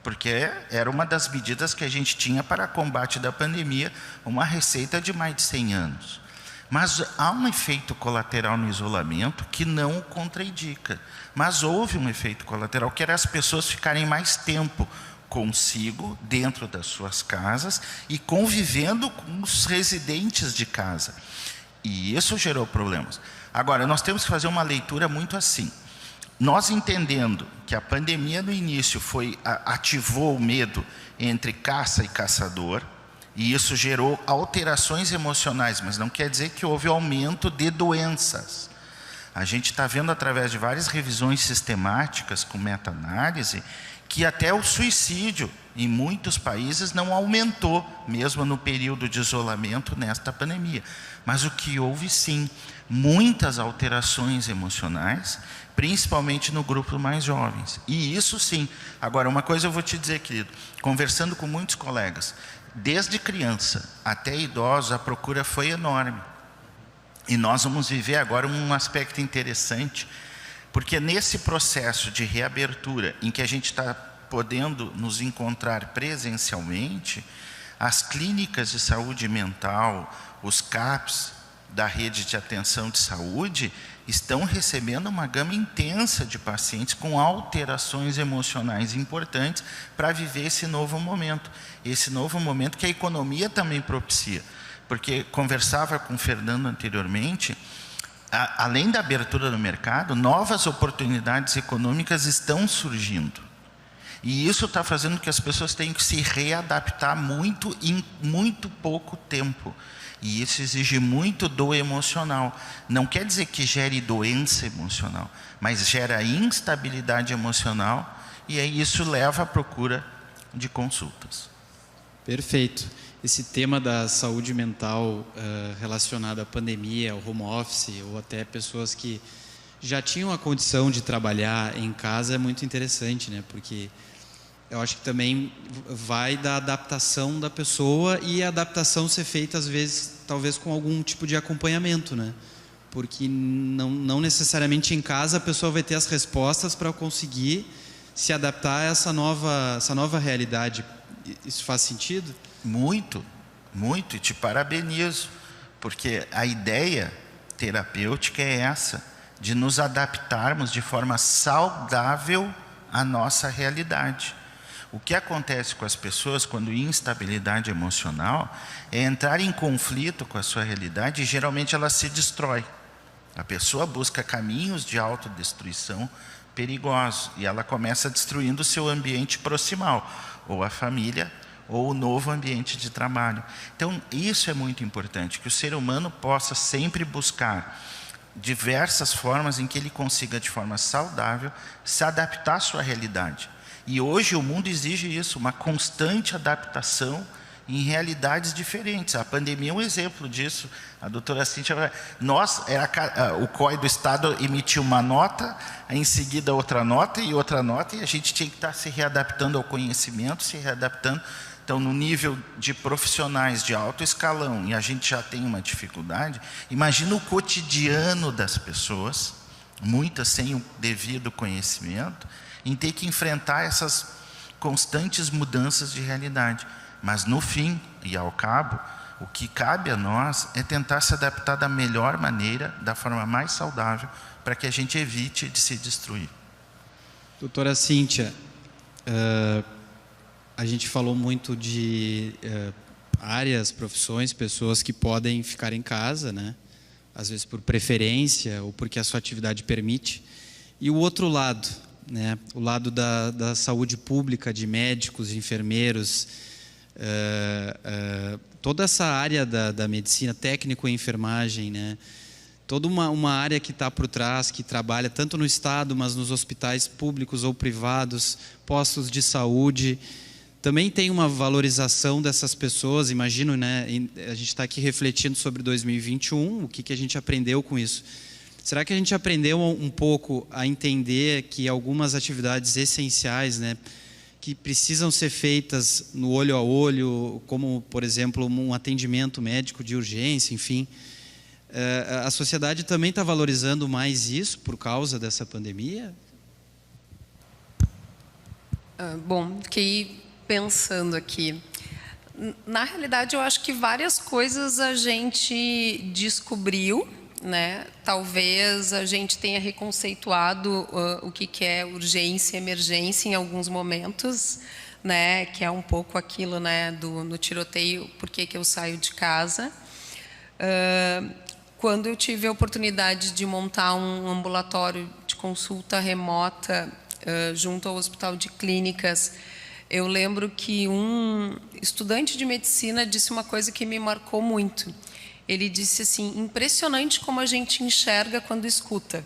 Porque era uma das medidas que a gente tinha para combate da pandemia, uma receita de mais de 100 anos. Mas há um efeito colateral no isolamento que não o contraindica. Mas houve um efeito colateral, que era as pessoas ficarem mais tempo consigo, dentro das suas casas, e convivendo com os residentes de casa. E isso gerou problemas. Agora, nós temos que fazer uma leitura muito assim. Nós entendendo que a pandemia no início ativou o medo entre caça e caçador, e isso gerou alterações emocionais, mas não quer dizer que houve aumento de doenças. A gente está vendo através de várias revisões sistemáticas com meta-análise que até o suicídio em muitos países não aumentou, mesmo no período de isolamento nesta pandemia. Mas o que houve sim, muitas alterações emocionais, principalmente no grupo mais jovens. E isso sim. Agora, uma coisa eu vou te dizer, querido, conversando com muitos colegas, desde criança até idosos, a procura foi enorme. E nós vamos viver agora um aspecto interessante, porque nesse processo de reabertura, em que a gente está podendo nos encontrar presencialmente, as clínicas de saúde mental, os CAPs da rede de atenção de saúde, estão recebendo uma gama intensa de pacientes com alterações emocionais importantes para viver esse novo momento. Esse novo momento que a economia também propicia. Porque conversava com o Fernando anteriormente, além da abertura do mercado, novas oportunidades econômicas estão surgindo. E isso está fazendo que as pessoas tenham que se readaptar muito em muito pouco tempo. E isso exige muito do emocional. Não quer dizer que gere doença emocional, mas gera instabilidade emocional, e aí isso leva à procura de consultas. Perfeito. Esse tema da saúde mental relacionado à pandemia, ao home office, ou até pessoas que já tinham a condição de trabalhar em casa é muito interessante, né? Porque eu acho que também vai da adaptação da pessoa, e a adaptação ser feita às vezes, talvez com algum tipo de acompanhamento, né? Porque não necessariamente em casa a pessoa vai ter as respostas para conseguir se adaptar a essa nova realidade. Isso faz sentido? Muito, muito, e te parabenizo, porque a ideia terapêutica é essa, de nos adaptarmos de forma saudável à nossa realidade. O que acontece com as pessoas quando instabilidade emocional é entrar em conflito com a sua realidade, e geralmente ela se destrói. A pessoa busca caminhos de autodestruição perigosos, e ela começa destruindo o seu ambiente proximal, ou a família, ou o novo ambiente de trabalho. Então, isso é muito importante, que o ser humano possa sempre buscar diversas formas em que ele consiga, de forma saudável, se adaptar à sua realidade. E hoje o mundo exige isso, uma constante adaptação em realidades diferentes. A pandemia é um exemplo disso. A doutora Cíntia, o COI do Estado emitiu uma nota, em seguida outra nota, e a gente tinha que estar se readaptando ao conhecimento, se readaptando. Então, no nível de profissionais de alto escalão, e a gente já tem uma dificuldade, imagina o cotidiano das pessoas muitas sem o devido conhecimento, em ter que enfrentar essas constantes mudanças de realidade. Mas no fim e ao cabo, o que cabe a nós é tentar se adaptar da melhor maneira, da forma mais saudável, para que a gente evite de se destruir. Doutora Cíntia, a gente falou muito de áreas, profissões, pessoas que podem ficar em casa, né? Às vezes por preferência ou porque a sua atividade permite. E o outro lado, né? O lado da saúde pública, de médicos, de enfermeiros, toda essa área da medicina, técnico e enfermagem, né? Toda uma área que está por trás, que trabalha tanto no Estado, mas nos hospitais públicos ou privados, postos de saúde, também tem uma valorização dessas pessoas. Imagino, né? A gente está aqui refletindo sobre 2021, o que a gente aprendeu com isso. Será que a gente aprendeu um pouco a entender que algumas atividades essenciais, né, que precisam ser feitas no olho a olho, como, por exemplo, um atendimento médico de urgência, enfim, a sociedade também está valorizando mais isso por causa dessa pandemia? Bom, fiquei pensando aqui. Na realidade, eu acho que várias coisas a gente descobriu, né? Talvez a gente tenha reconceituado o que é urgência e emergência em alguns momentos, né? Que é um pouco aquilo, né, no tiroteio, por que eu saio de casa. Quando eu tive a oportunidade de montar um ambulatório de consulta remota junto ao Hospital de Clínicas, eu lembro que um estudante de medicina disse uma coisa que me marcou muito. Ele disse assim: impressionante como a gente enxerga quando escuta.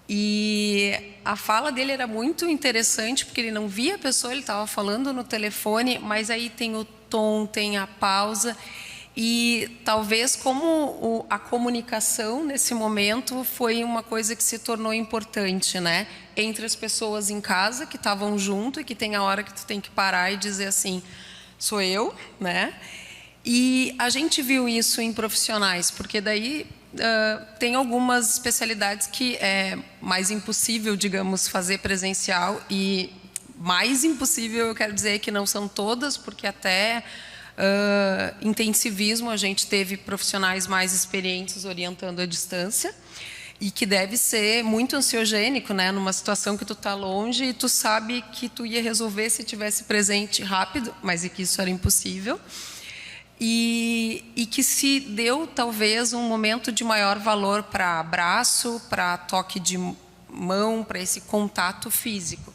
E a fala dele era muito interessante, porque ele não via a pessoa, ele estava falando no telefone, mas aí tem o tom, tem a pausa. E talvez como a comunicação nesse momento foi uma coisa que se tornou importante, né? Entre as pessoas em casa que estavam junto e que tem a hora que tu tem que parar e dizer assim, sou eu, né? E a gente viu isso em profissionais, porque daí tem algumas especialidades que é mais impossível, digamos, fazer presencial, e mais impossível eu quero dizer que não são todas, porque até intensivismo a gente teve profissionais mais experientes orientando à distância, e que deve ser muito ansiogênico, né, numa situação que tu está longe e tu sabe que tu ia resolver se tivesse presente rápido, mas e que isso era impossível. E que se deu talvez um momento de maior valor para abraço, para toque de mão, para esse contato físico.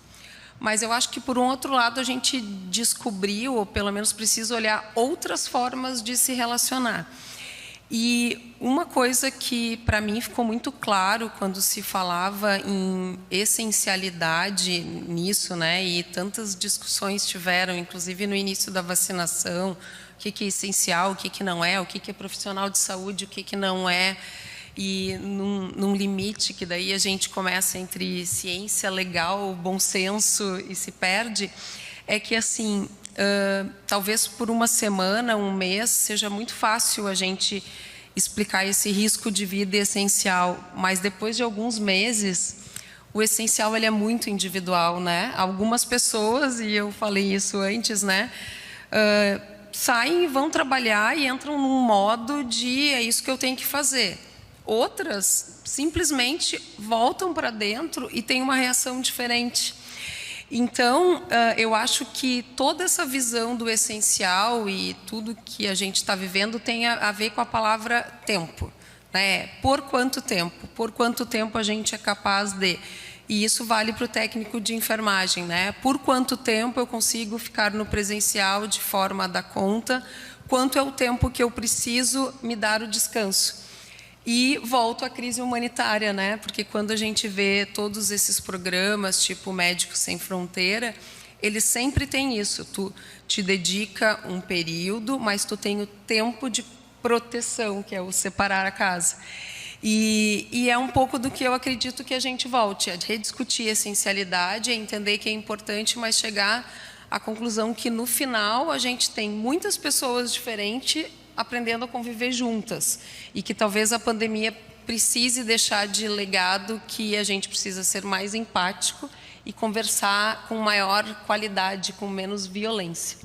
Mas eu acho que, por um outro lado, a gente descobriu, ou pelo menos precisa olhar outras formas de se relacionar. E uma coisa que, para mim, ficou muito claro quando se falava em essencialidade nisso, né? E tantas discussões tiveram, inclusive no início da vacinação, o que é essencial, o que não é, o que é profissional de saúde, o que não é, e num limite que daí a gente começa entre ciência, legal, bom senso e se perde, é que assim, talvez por uma semana, um mês, seja muito fácil a gente explicar esse risco de vida essencial, mas depois de alguns meses, o essencial ele é muito individual, né? Algumas pessoas, e eu falei isso antes, né? Saem e vão trabalhar e entram num modo de é isso que eu tenho que fazer. Outras simplesmente voltam para dentro e têm uma reação diferente. Então, eu acho que toda essa visão do essencial e tudo que a gente está vivendo tem a ver com a palavra tempo, né? Por quanto tempo? Por quanto tempo a gente é capaz de... E isso vale para o técnico de enfermagem, né? Por quanto tempo eu consigo ficar no presencial de forma a dar conta? Quanto é o tempo que eu preciso me dar o descanso? E volto à crise humanitária, né? Porque quando a gente vê todos esses programas, tipo Médicos Sem Fronteira, eles sempre têm isso. Tu te dedica um período, mas tu tem o tempo de proteção, que é o separar a casa. E é um pouco do que eu acredito que a gente volte, a rediscutir a essencialidade, a entender que é importante, mas chegar à conclusão que, no final, a gente tem muitas pessoas diferentes aprendendo a conviver juntas. E que talvez a pandemia precise deixar de legado que a gente precisa ser mais empático e conversar com maior qualidade, com menos violência.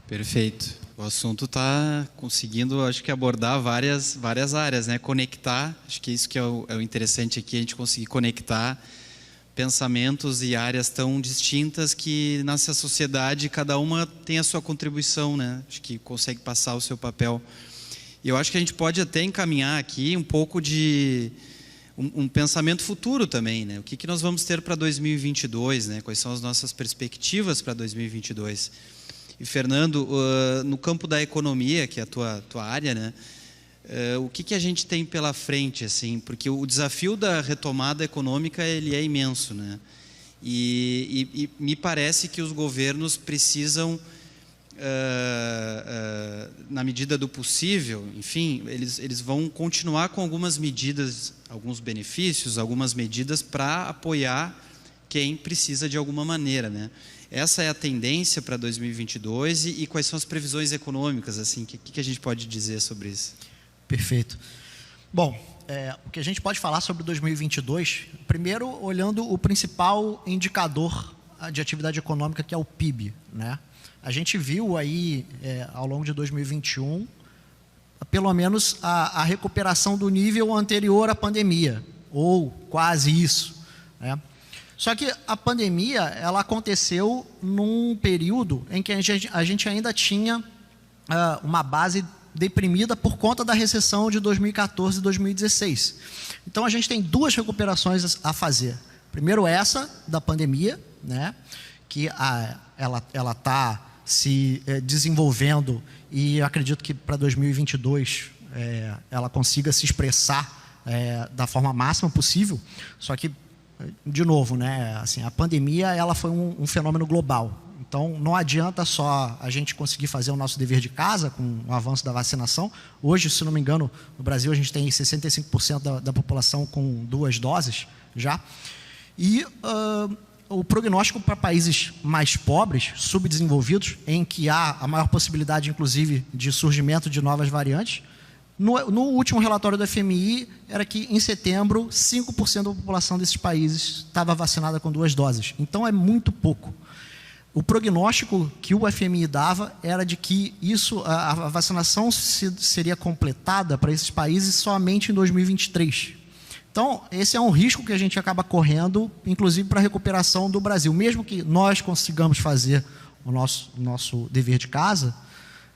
Perfeito. O assunto está conseguindo, acho que, abordar várias áreas, né? Conectar, acho que isso que é o interessante aqui, a gente conseguir conectar pensamentos e áreas tão distintas que nessa sociedade cada uma tem a sua contribuição, né? Acho que consegue passar o seu papel. E eu acho que a gente pode até encaminhar aqui um pouco de um pensamento futuro também, né? O que nós vamos ter para 2022, né? Quais são as nossas perspectivas para 2022? E, Fernando, no campo da economia, que é a tua área, né? O que a gente tem pela frente, assim? Porque o desafio da retomada econômica, ele é imenso, né? E me parece que os governos precisam, na medida do possível, enfim, eles vão continuar com algumas medidas, alguns benefícios, algumas medidas para apoiar quem precisa de alguma maneira, né? Essa é a tendência para 2022 e quais são as previsões econômicas, assim, que a gente pode dizer sobre isso? Perfeito. Bom, o que a gente pode falar sobre 2022, primeiro olhando o principal indicador de atividade econômica, que é o PIB, né? A gente viu aí, ao longo de 2021, pelo menos a recuperação do nível anterior à pandemia, ou quase isso, né? Só que a pandemia, ela aconteceu num período em que a gente ainda tinha uma base deprimida por conta da recessão de 2014 e 2016. Então, a gente tem duas recuperações a fazer. Primeiro, essa da pandemia, né, que ela está se desenvolvendo e eu acredito que para 2022 ela consiga se expressar da forma máxima possível. Só que, de novo, né, assim, a pandemia ela foi um fenômeno global. Então, não adianta só a gente conseguir fazer o nosso dever de casa com o avanço da vacinação. Hoje, se não me engano, no Brasil a gente tem 65% da população com 2 doses já. E o prognóstico para países mais pobres, subdesenvolvidos, em que há a maior possibilidade, inclusive, de surgimento de novas variantes, no último relatório do FMI, era que em setembro, 5% da população desses países estava vacinada com 2 doses. Então, é muito pouco. O prognóstico que o FMI dava era de que a vacinação seria completada para esses países somente em 2023. Então, esse é um risco que a gente acaba correndo, inclusive para a recuperação do Brasil. Mesmo que nós consigamos fazer o nosso dever de casa,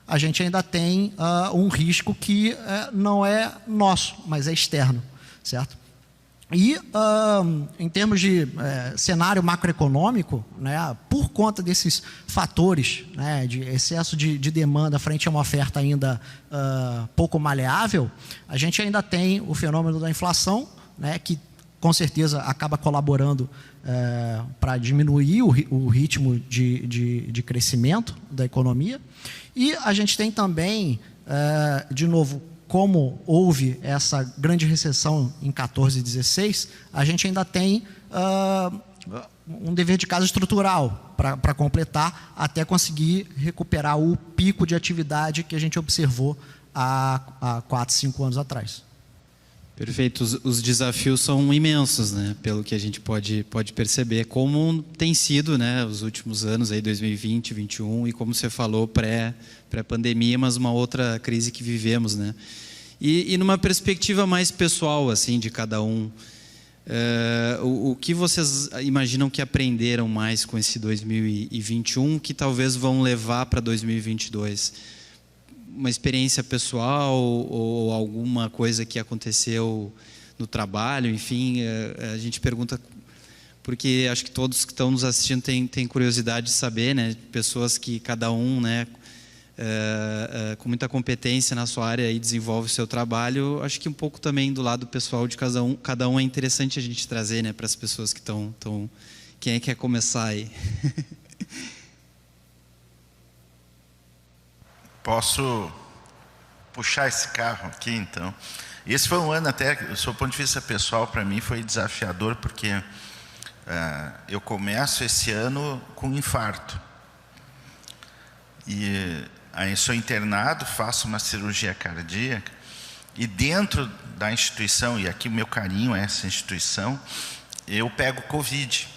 a gente ainda tem um risco que não é nosso, mas é externo, certo? E, em termos de cenário macroeconômico, né, por conta desses fatores, né, de excesso de demanda frente a uma oferta ainda pouco maleável, a gente ainda tem o fenômeno da inflação, né, que com certeza acaba colaborando para diminuir o ritmo de crescimento da economia. E a gente tem também, de novo, como houve essa grande recessão em 14 e 16, a gente ainda tem um dever de casa estrutural para completar até conseguir recuperar o pico de atividade que a gente observou há 4, 5 anos atrás. Perfeito. Os desafios são imensos, né? Pelo que a gente pode perceber, como tem sido, né, os últimos anos, aí 2020, 2021, e como você falou, pré-pandemia, mas uma outra crise que vivemos, né? E numa perspectiva mais pessoal, assim, de cada um, o que vocês imaginam que aprenderam mais com esse 2021 que talvez vão levar para 2022? Uma experiência pessoal ou alguma coisa que aconteceu no trabalho, enfim, a gente pergunta porque acho que todos que estão nos assistindo têm curiosidade de saber, né? Pessoas que cada um, né, com muita competência na sua área e desenvolve o seu trabalho. Acho que um pouco também do lado pessoal de cada um é interessante a gente trazer, né, para as pessoas que estão. Quem é que quer começar aí? Posso puxar esse carro aqui, então. Esse foi um ano até, do seu ponto de vista pessoal, para mim foi desafiador, porque eu começo esse ano com infarto. E aí sou internado, faço uma cirurgia cardíaca, E dentro da instituição, e aqui o meu carinho é essa instituição, eu pego Covid.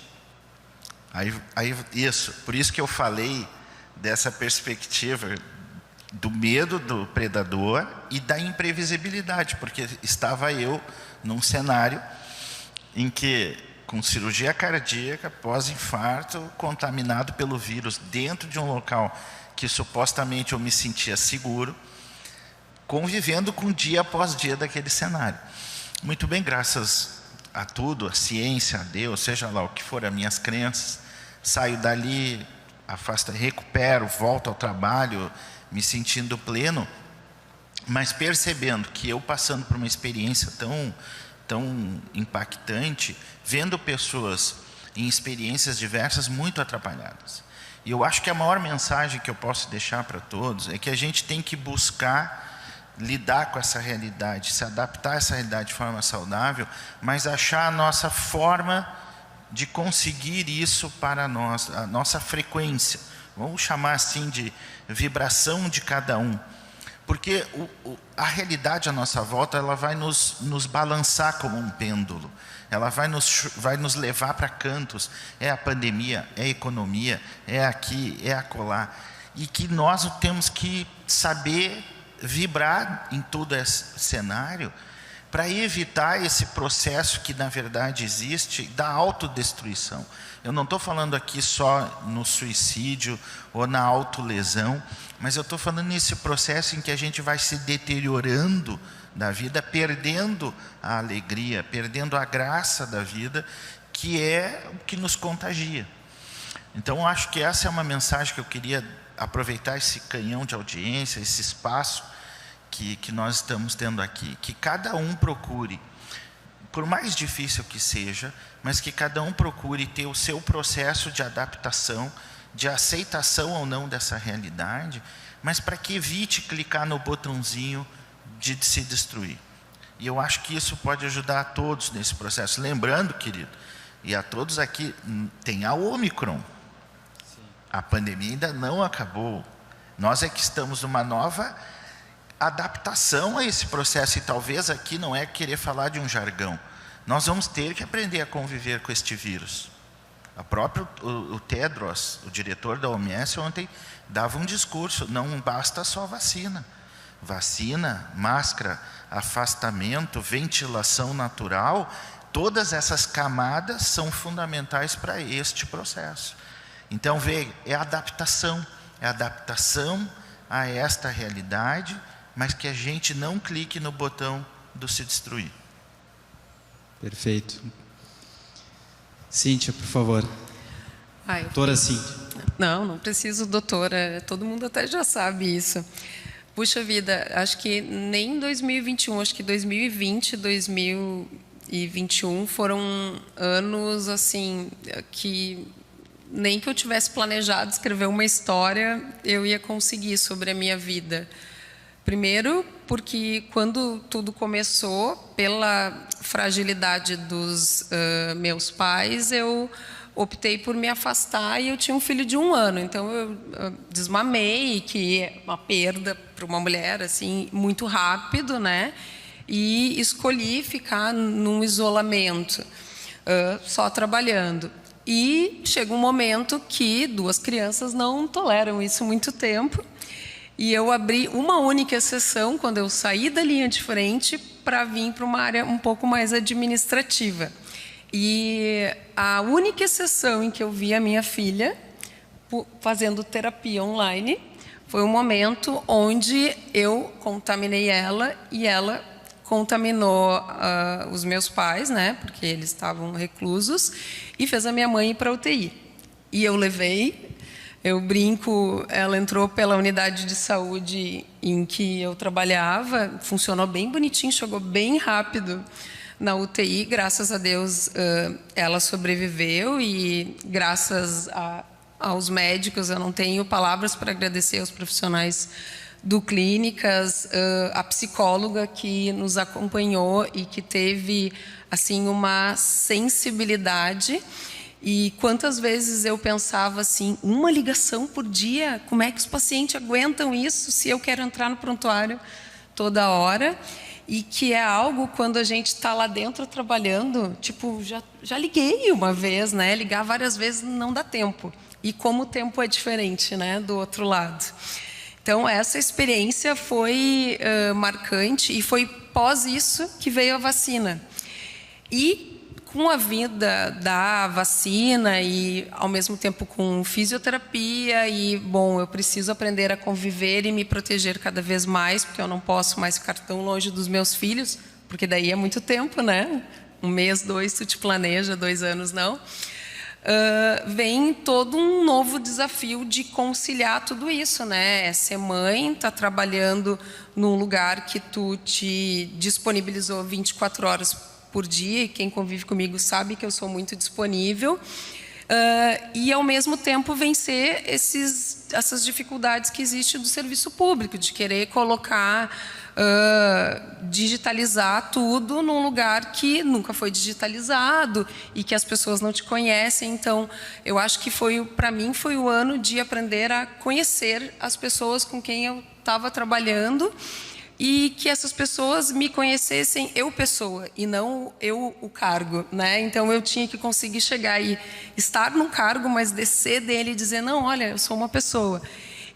Por isso que eu falei dessa perspectiva do medo do predador e da imprevisibilidade, porque estava eu num cenário em que, com cirurgia cardíaca, pós-infarto, contaminado pelo vírus, dentro de um local que supostamente eu me sentia seguro, convivendo com dia após dia daquele cenário. Muito bem, graças a tudo, a ciência, a Deus, seja lá o que for, as minhas crenças, saio dali, recupero, volto ao trabalho, me sentindo pleno, mas percebendo que eu passando por uma experiência tão impactante, vendo pessoas em experiências diversas muito atrapalhadas. E eu acho que a maior mensagem que eu posso deixar para todos é que a gente tem que buscar lidar com essa realidade, se adaptar a essa realidade de forma saudável, mas achar a nossa forma de conseguir isso para nós, a nossa frequência. Vamos chamar assim de vibração de cada um. Porque a realidade à nossa volta, ela vai nos balançar como um pêndulo. Ela vai nos levar para cantos. É a pandemia, é a economia, é aqui, é acolá. E que nós temos que saber vibrar em todo esse cenário para evitar esse processo que na verdade existe da autodestruição. Eu não estou falando aqui só no suicídio ou na autolesão, mas eu estou falando nesse processo em que a gente vai se deteriorando da vida, perdendo a alegria, perdendo a graça da vida, que é o que nos contagia. Então, eu acho que essa é uma mensagem que eu queria aproveitar esse canhão de audiência, esse espaço que nós estamos tendo aqui. Que cada um procure, por mais difícil que seja, mas que cada um procure ter o seu processo de adaptação, de aceitação ou não dessa realidade, mas para que evite clicar no botãozinho de se destruir. E eu acho que isso pode ajudar a todos nesse processo. Lembrando, querido, e a todos aqui, tem a Ômicron. A pandemia ainda não acabou. Nós é que estamos numa nova adaptação a esse processo, e talvez aqui não é querer falar de um jargão. Nós vamos ter que aprender a conviver com este vírus. O Tedros, o diretor da OMS, ontem dava um discurso: não basta só vacina. Vacina, máscara, afastamento, ventilação natural, todas essas camadas são fundamentais para este processo. Então, veja, é adaptação a esta realidade, mas que a gente não clique no botão do se destruir. Perfeito. Cíntia, por favor. Doutora Cíntia. Não preciso, doutora. Todo mundo até já sabe isso. Puxa vida, acho que nem 2021, acho que 2020, 2021 foram anos assim que nem que eu tivesse planejado escrever uma história eu ia conseguir sobre a minha vida. Primeiro, porque quando tudo começou, pela fragilidade dos meus pais, eu optei por me afastar e eu tinha um filho de 1 ano. Então, eu desmamei, que é uma perda para uma mulher assim muito rápido, né? E escolhi ficar num isolamento, só trabalhando. E chega um momento que 2 crianças não toleram isso muito tempo. E eu abri uma única exceção quando eu saí da linha de frente para vir para uma área um pouco mais administrativa. E a única exceção em que eu vi a minha filha fazendo terapia online foi um momento onde eu contaminei ela e ela contaminou os meus pais, né, porque eles estavam reclusos, e fez a minha mãe ir para a UTI. E eu levei... Eu brinco, ela entrou pela unidade de saúde em que eu trabalhava, funcionou bem bonitinho, chegou bem rápido na UTI, graças a Deus ela sobreviveu e graças aos médicos, eu não tenho palavras para agradecer aos profissionais do Clínicas, a psicóloga que nos acompanhou e que teve assim uma sensibilidade. E quantas vezes eu pensava assim, 1 ligação por dia, como é que os pacientes aguentam isso se eu quero entrar no prontuário toda hora, e que é algo, quando a gente está lá dentro trabalhando, tipo, já liguei uma vez, né? Ligar várias vezes não dá tempo. E como o tempo é diferente, né, do outro lado. Então, essa experiência foi marcante, e foi pós isso que veio a vacina. E com a vinda da vacina e, ao mesmo tempo, com fisioterapia e, bom, eu preciso aprender a conviver e me proteger cada vez mais, porque eu não posso mais ficar tão longe dos meus filhos, porque daí é muito tempo, né? 1 mês, 2, tu te planeja, 2 anos não. Vem todo um novo desafio de conciliar tudo isso, né? É ser mãe, tá trabalhando num lugar que tu te disponibilizou 24 horas por dia, e quem convive comigo sabe que eu sou muito disponível, e ao mesmo tempo vencer essas dificuldades que existem do serviço público, de querer colocar, digitalizar tudo num lugar que nunca foi digitalizado e que as pessoas não te conhecem. Então, eu acho que para mim foi o ano de aprender a conhecer as pessoas com quem eu estava trabalhando, e que essas pessoas me conhecessem eu pessoa e não eu o cargo, né? Então eu tinha que conseguir chegar e estar num cargo, mas descer dele e dizer, não, olha, eu sou uma pessoa.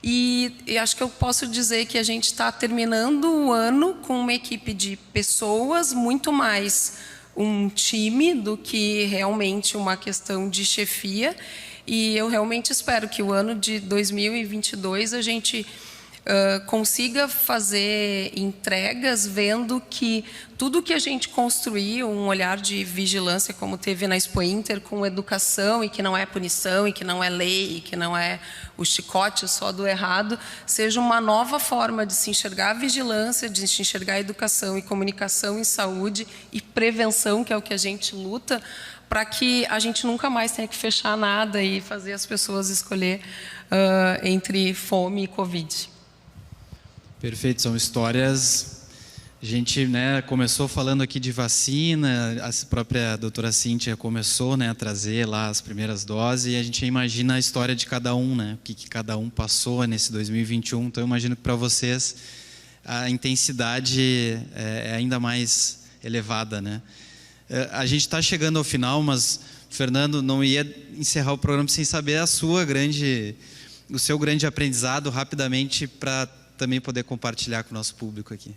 E acho que eu posso dizer que a gente está terminando o ano com uma equipe de pessoas, muito mais um time do que realmente uma questão de chefia. E eu realmente espero que o ano de 2022 a gente consiga fazer entregas vendo que tudo que a gente construiu, um olhar de vigilância como teve na Expo Inter, com educação, e que não é punição, e que não é lei, e que não é o chicote só do errado, seja uma nova forma de se enxergar a vigilância, de se enxergar a educação e comunicação em saúde e prevenção, que é o que a gente luta, para que a gente nunca mais tenha que fechar nada e fazer as pessoas escolher entre fome e Covid. Perfeito, são histórias. A gente, né, começou falando aqui de vacina, a própria doutora Cíntia começou, né, a trazer lá as primeiras doses, e a gente imagina a história de cada um, né, o que cada um passou nesse 2021. Então eu imagino que para vocês a intensidade é ainda mais elevada, né? A gente está chegando ao final, mas Fernando, não ia encerrar o programa sem saber o seu grande aprendizado rapidamente, para também poder compartilhar com o nosso público aqui.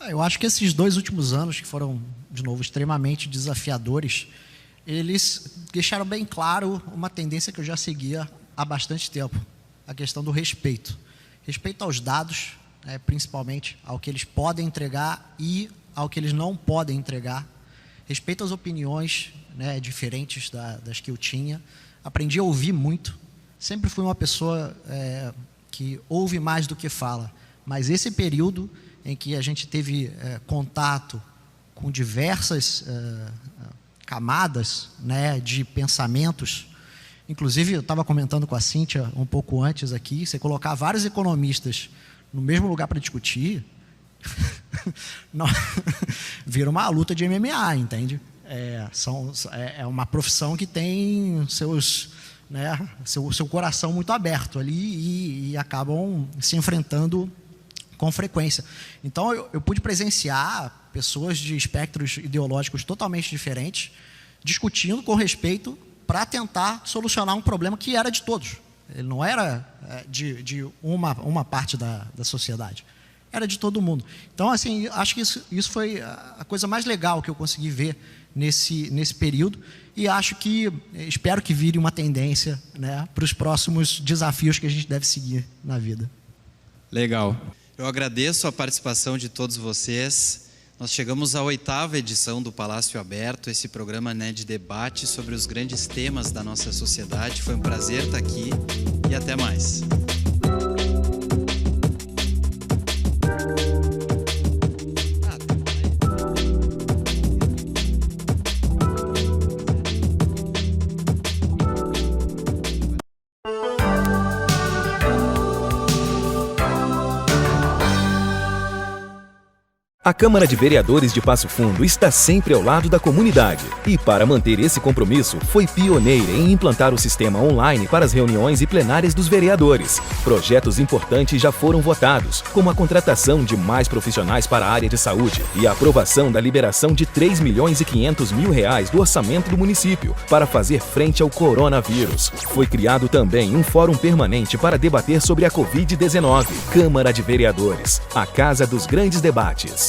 Eu acho que esses 2 últimos anos, que foram, de novo, extremamente desafiadores, eles deixaram bem claro uma tendência que eu já seguia há bastante tempo, a questão do respeito. Respeito aos dados, principalmente ao que eles podem entregar e ao que eles não podem entregar. Respeito às opiniões, né, diferentes das que eu tinha. Aprendi a ouvir muito. Sempre fui uma pessoa que ouve mais do que fala, mas esse período em que a gente teve contato com diversas camadas, né, de pensamentos, inclusive eu estava comentando com a Cíntia um pouco antes aqui, você colocar vários economistas no mesmo lugar para discutir, vira uma luta de MMA, entende? É uma profissão que tem seu coração muito aberto ali, e acabam se enfrentando com frequência. Então eu pude presenciar pessoas de espectros ideológicos totalmente diferentes discutindo com respeito para tentar solucionar um problema que era de todos. Ele não era de uma parte da sociedade, era de todo mundo. Então, assim, acho que isso foi a coisa mais legal que eu consegui ver nesse período, e espero que vire uma tendência, né, para os próximos desafios que a gente deve seguir na vida. Legal. Eu agradeço a participação de todos vocês. Nós chegamos à 8ª edição do Palácio Aberto, esse programa, né, de debate sobre os grandes temas da nossa sociedade. Foi um prazer estar aqui e até mais. A Câmara de Vereadores de Passo Fundo está sempre ao lado da comunidade e, para manter esse compromisso, foi pioneira em implantar o sistema online para as reuniões e plenárias dos vereadores. Projetos importantes já foram votados, como a contratação de mais profissionais para a área de saúde e a aprovação da liberação de R$3.500.000 do orçamento do município para fazer frente ao coronavírus. Foi criado também um fórum permanente para debater sobre a Covid-19. Câmara de Vereadores, a casa dos grandes debates.